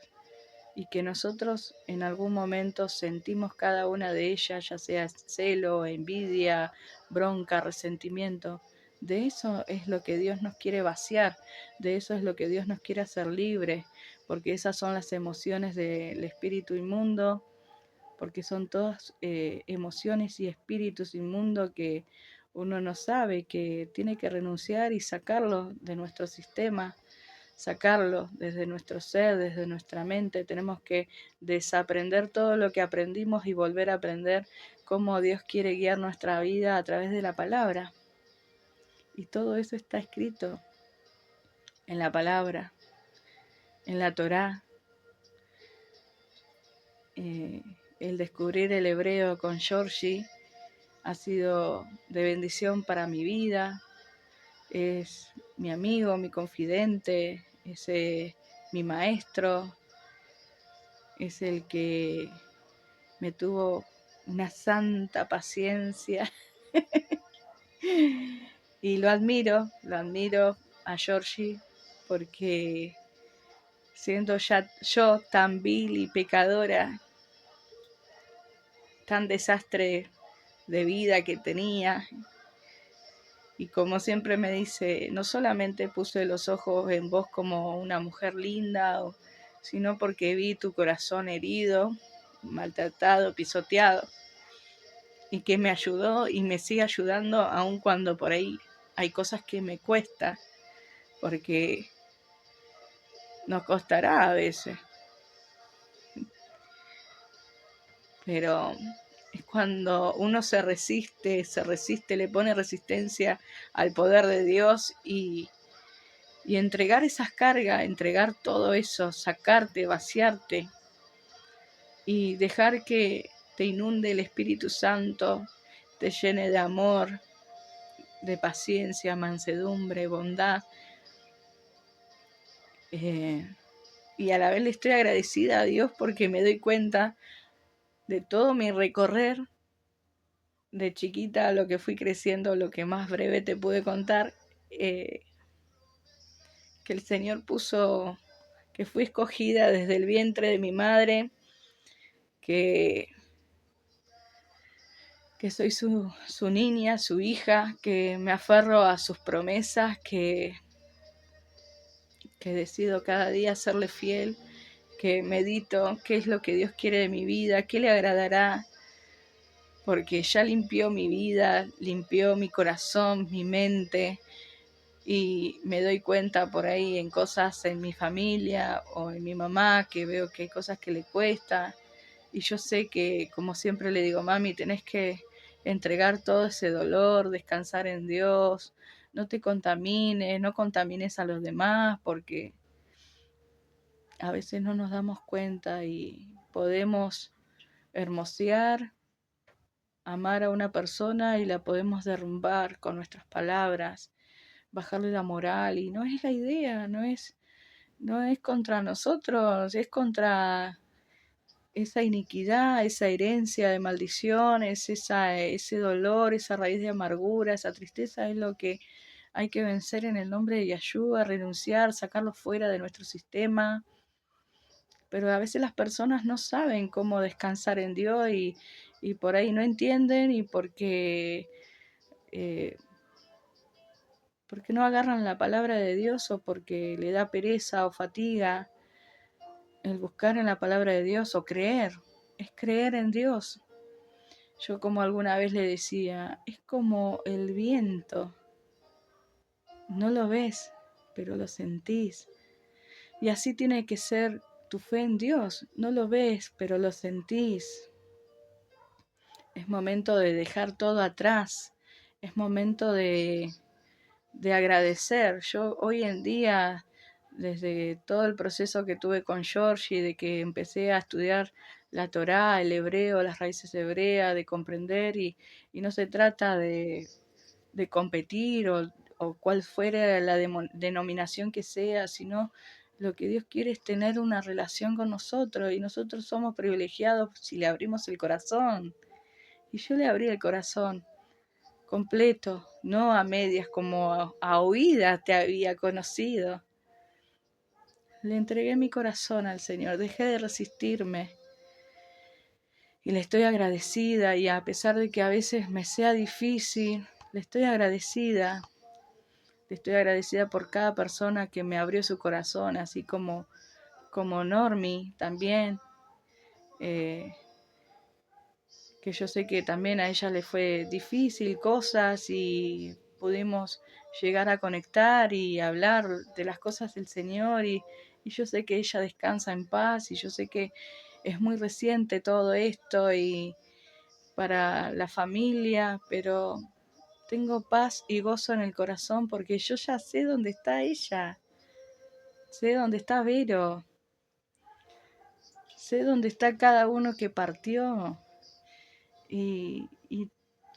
y que nosotros en algún momento sentimos cada una de ellas, ya sea celo, envidia, bronca, resentimiento. De eso es lo que Dios nos quiere vaciar, de eso es lo que Dios nos quiere hacer libres, porque esas son las emociones del espíritu inmundo, porque son todas emociones y espíritus inmundos que uno no sabe, que tiene que renunciar y sacarlos de nuestro sistema, sacarlo desde nuestro ser, desde nuestra mente. Tenemos que desaprender todo lo que aprendimos y volver a aprender cómo Dios quiere guiar nuestra vida a través de la palabra. Y todo eso está escrito en la palabra, en la Torá. El descubrir el hebreo con Georgie ha sido de bendición para mi vida. Es mi amigo, mi confidente, es mi maestro, es el que me tuvo una santa paciencia y lo admiro a Georgie, porque siendo ya yo tan vil y pecadora, tan desastre de vida que tenía, y como siempre me dice, no solamente puse los ojos en vos como una mujer linda, sino porque vi tu corazón herido, maltratado, pisoteado, y que me ayudó y me sigue ayudando aun cuando por ahí hay cosas que me cuesta, porque nos costará a veces, pero es cuando uno se resiste, le pone resistencia al poder de Dios, y entregar esas cargas, entregar todo eso, sacarte, vaciarte y dejar que te inunde el Espíritu Santo, te llene de amor, de paciencia, mansedumbre, bondad. Y a la vez le estoy agradecida a Dios porque me doy cuenta de todo mi recorrer de chiquita a lo que fui creciendo, lo que más breve te pude contar, que el Señor puso, que fui escogida desde el vientre de mi madre, que soy su niña, su hija, que me aferro a sus promesas, que decido cada día serle fiel, que medito qué es lo que Dios quiere de mi vida, qué le agradará, porque ya limpió mi vida, limpió mi corazón, mi mente, y me doy cuenta por ahí en cosas en mi familia o en mi mamá, que veo que hay cosas que le cuesta, y yo sé que, como siempre le digo, mami, tenés que entregar todo ese dolor, descansar en Dios, no te contamines, no contamines a los demás, porque a veces no nos damos cuenta y podemos hermosear, amar a una persona, y la podemos derrumbar con nuestras palabras, bajarle la moral, y no es la idea, no es contra nosotros, es contra esa iniquidad, esa herencia de maldiciones, ese dolor, esa raíz de amargura, esa tristeza, es lo que hay que vencer en el nombre de Yahshua, renunciar, sacarlo fuera de nuestro sistema. Pero a veces las personas no saben cómo descansar en Dios, y por ahí no entienden, y porque no agarran la palabra de Dios, o porque le da pereza o fatiga el buscar en la palabra de Dios, o creer. Es creer en Dios. Yo, como alguna vez le decía, es como el viento. No lo ves, pero lo sentís. Y así tiene que ser tu fe en Dios. No lo ves, pero lo sentís. Es momento de dejar todo atrás. Es momento de agradecer. Yo hoy en día, desde todo el proceso que tuve con Georgie, de que empecé a estudiar la Torá, el hebreo, las raíces hebreas, de comprender, y no se trata de competir o cuál fuera la denominación que sea, sino lo que Dios quiere es tener una relación con nosotros y nosotros somos privilegiados si le abrimos el corazón. Y yo le abrí el corazón completo, no a medias como a oídas te había conocido. Le entregué mi corazón al Señor, dejé de resistirme y le estoy agradecida, y a pesar de que a veces me sea difícil, le estoy agradecida. Le estoy agradecida por cada persona que me abrió su corazón, así como Normi también, eh, que yo sé que también a ella le fue difícil cosas y pudimos llegar a conectar y hablar de las cosas del Señor, y yo sé que ella descansa en paz, y yo sé que es muy reciente todo esto y para la familia, pero tengo paz y gozo en el corazón porque yo ya sé dónde está ella, sé dónde está Vero, sé dónde está cada uno que partió, y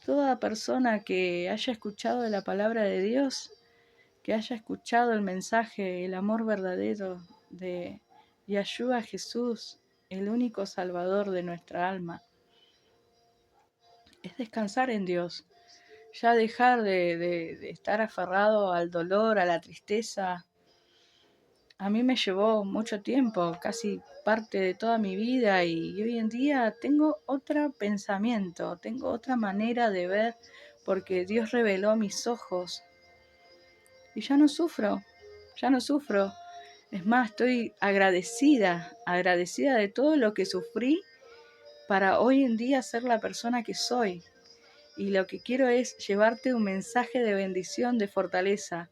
toda persona que haya escuchado la palabra de Dios, que haya escuchado el mensaje, el amor verdadero de Yeshua Jesús, el único Salvador de nuestra alma, es descansar en Dios, ya dejar de estar aferrado al dolor, a la tristeza. A mí me llevó mucho tiempo, casi parte de toda mi vida, y hoy en día tengo otro pensamiento, tengo otra manera de ver, porque Dios reveló mis ojos y ya no sufro, ya no sufro. Es más, estoy agradecida de todo lo que sufrí para hoy en día ser la persona que soy. Y lo que quiero es llevarte un mensaje de bendición, de fortaleza.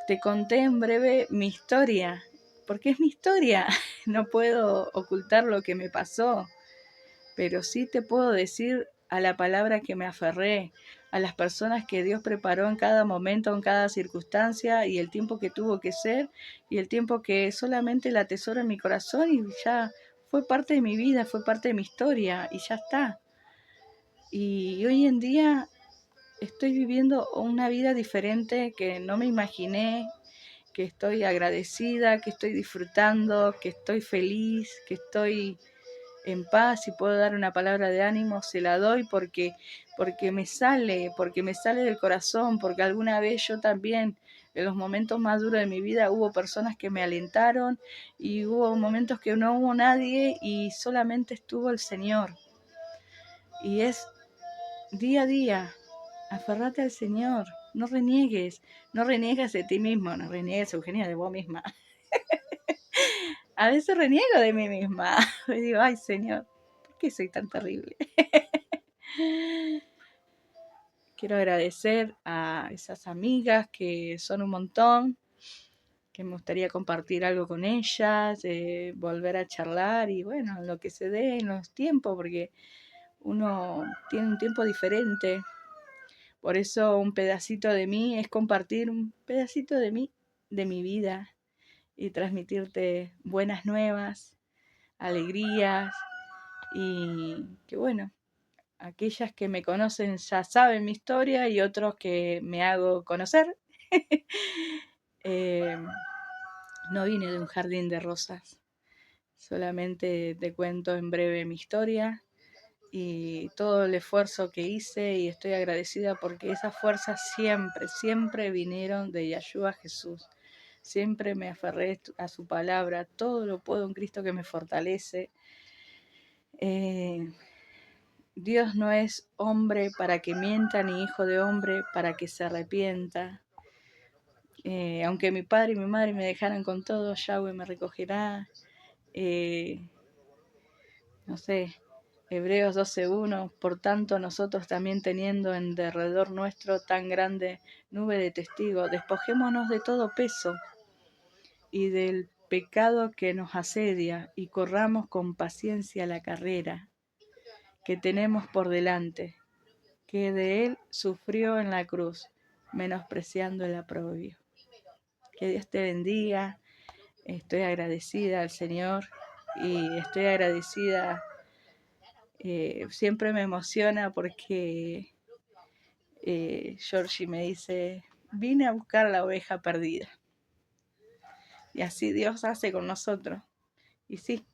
Te conté en breve mi historia, porque es mi historia. No puedo ocultar lo que me pasó, pero sí te puedo decir a la palabra que me aferré, a las personas que Dios preparó en cada momento, en cada circunstancia, y el tiempo que tuvo que ser, y el tiempo que solamente la atesoro en mi corazón, y ya fue parte de mi vida, fue parte de mi historia, y ya está. Y hoy en día estoy viviendo una vida diferente que no me imaginé, que estoy agradecida, que estoy disfrutando, que estoy feliz, que estoy en paz. Si puedo dar una palabra de ánimo, se la doy porque me sale del corazón, porque alguna vez yo también, en los momentos más duros de mi vida, hubo personas que me alentaron, y hubo momentos que no hubo nadie y solamente estuvo el Señor. Y es día a día, aferrate al Señor, no reniegues de ti mismo, no reniegues, Eugenia, de vos misma. A veces reniego de mí misma, y digo, ay Señor, ¿por qué soy tan terrible? Quiero agradecer a esas amigas que son un montón, que me gustaría compartir algo con ellas, volver a charlar, y bueno, lo que se dé en los tiempos, porque uno tiene un tiempo diferente. Por eso un pedacito de mí es compartir un pedacito de mí, de mi vida, y transmitirte buenas nuevas, alegrías, y que bueno, aquellas que me conocen ya saben mi historia, y otros que me hago conocer. eh, no vine de un jardín de rosas, solamente te cuento en breve mi historia y todo el esfuerzo que hice, y estoy agradecida porque esas fuerzas siempre vinieron de Yeshua Jesús. Siempre me aferré a su palabra, todo lo puedo en Cristo que me fortalece. Dios no es hombre para que mienta, ni hijo de hombre para que se arrepienta. Aunque mi padre y mi madre me dejaran con todo, Yahweh me recogerá. No sé, Hebreos 12:1, por tanto nosotros también, teniendo en derredor nuestro tan grande nube de testigos, despojémonos de todo peso y del pecado que nos asedia, y corramos con paciencia la carrera que tenemos por delante, que de él sufrió en la cruz, menospreciando el aprobio. Que Dios te bendiga. Estoy agradecida al Señor, y estoy agradecida. Siempre me emociona porque Georgie me dice, vine a buscar la oveja perdida. Y así Dios hace con nosotros. Y sí,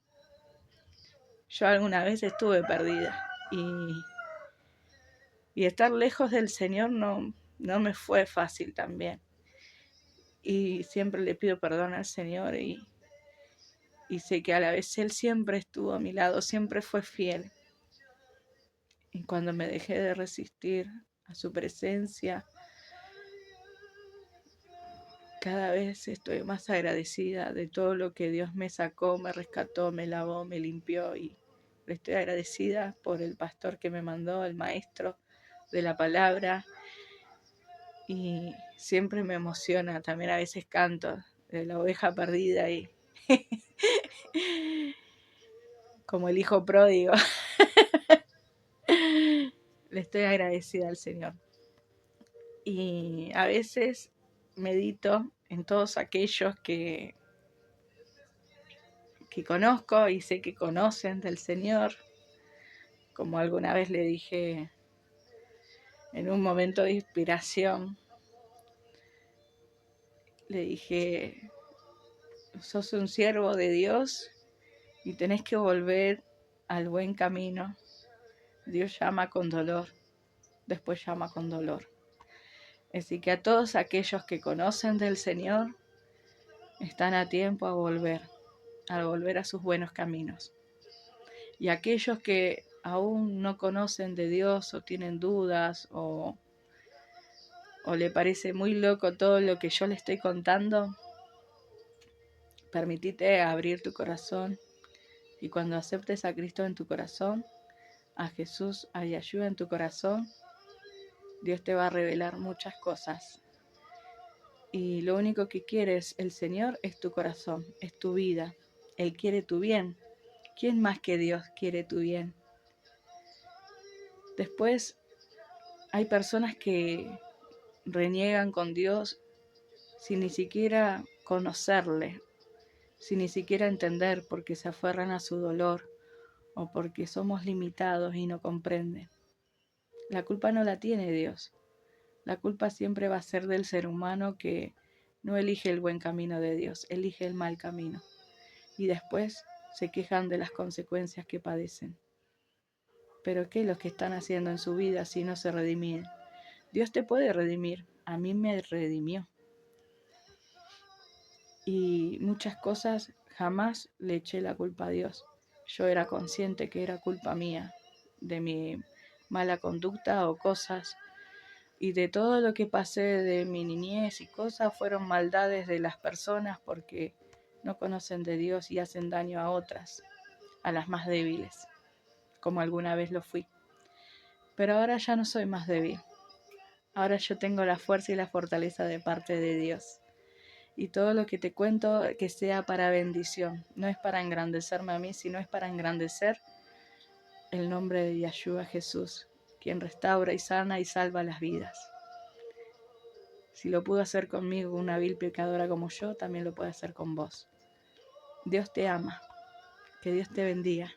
yo alguna vez estuve perdida. Y estar lejos del Señor no me fue fácil también. Y siempre le pido perdón al Señor y sé que a la vez Él siempre estuvo a mi lado, siempre fue fiel. Y cuando me dejé de resistir a su presencia, cada vez estoy más agradecida de todo lo que Dios me sacó, me rescató, me lavó, me limpió. Y estoy agradecida por el pastor que me mandó, el maestro de la palabra. Y siempre me emociona, también a veces canto de la oveja perdida y como el hijo pródigo. Le estoy agradecida al Señor. Y a veces medito en todos aquellos que conozco y sé que conocen del Señor. Como alguna vez le dije en un momento de inspiración, le dije, sos un siervo de Dios y tenés que volver al buen camino. Dios llama con dolor, después llama con dolor. Así que a todos aquellos que conocen del Señor, están a tiempo a volver a sus buenos caminos. Y aquellos que aún no conocen de Dios o tienen dudas o le parece muy loco todo lo que yo le estoy contando, permitite abrir tu corazón y cuando aceptes a Cristo en tu corazón, a Jesús, a Yeshua en tu corazón, Dios te va a revelar muchas cosas. Y lo único que quiere el Señor es tu corazón, es tu vida. Él quiere tu bien. ¿Quién más que Dios quiere tu bien? Después hay personas que reniegan con Dios sin ni siquiera conocerle, sin ni siquiera entender, porque se aferran a su dolor o porque somos limitados y no comprenden. La culpa no la tiene Dios. La culpa siempre va a ser del ser humano que no elige el buen camino de Dios, elige el mal camino. Y después se quejan de las consecuencias que padecen. Pero ¿qué es lo que están haciendo en su vida si no se redimien? Dios te puede redimir, a mí me redimió. Y muchas cosas jamás le eché la culpa a Dios. Yo era consciente que era culpa mía, de mi mala conducta o cosas. Y de todo lo que pasé de mi niñez y cosas fueron maldades de las personas porque no conocen de Dios y hacen daño a otras, a las más débiles, como alguna vez lo fui. Pero ahora ya no soy más débil. Ahora yo tengo la fuerza y la fortaleza de parte de Dios. Y todo lo que te cuento que sea para bendición. No es para engrandecerme a mí, sino es para engrandecer el nombre de Yeshua Jesús, quien restaura y sana y salva las vidas. Si lo pudo hacer conmigo, una vil pecadora como yo, también lo puede hacer con vos. Dios te ama. Que Dios te bendiga.